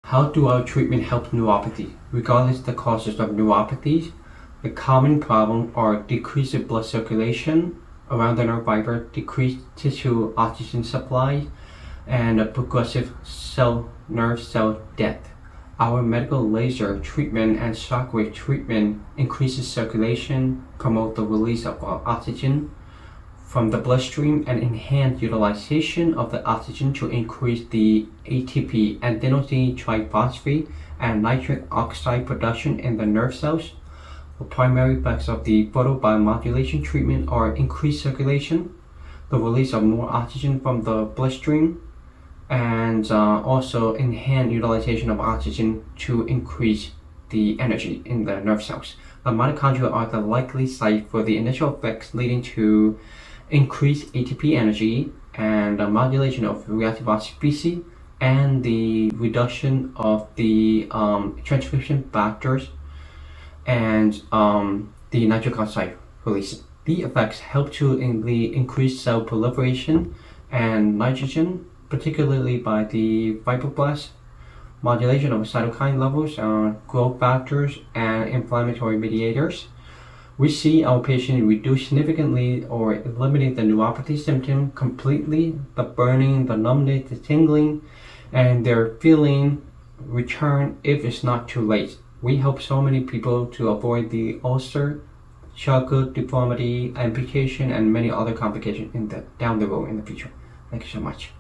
How do our treatment help neuropathy? Regardless of the causes of neuropathies, the common problem are decreased blood circulation around the nerve fiber, decreased tissue oxygen supply, and a progressive nerve cell death. Our medical laser treatment and shockwave treatment increases circulation, promote the release of oxygen from the bloodstream, and enhance utilization of the oxygen to increase the ATP, adenosine triphosphate, and nitric oxide production in the nerve cells. The primary effects of the photobiomodulation treatment are increased circulation, the release of more oxygen from the bloodstream, and also enhance utilization of oxygen to increase the energy in the nerve cells. The mitochondria are the likely site for the initial effects, leading to increased ATP energy and modulation of reactive oxygen species, and the reduction of the transcription factors and the nitric oxide release. The effects help to increase cell proliferation and nitrogen, particularly by the fibroblasts, modulation of cytokine levels, growth factors, and inflammatory mediators. We see our patient reduce significantly or eliminate the neuropathy symptom completely, the burning, the numbness, the tingling, and their feeling return if it's not too late. We help so many people to avoid the ulcer, charcot, deformity, amputation, and many other complications down the road in the future. Thank you so much.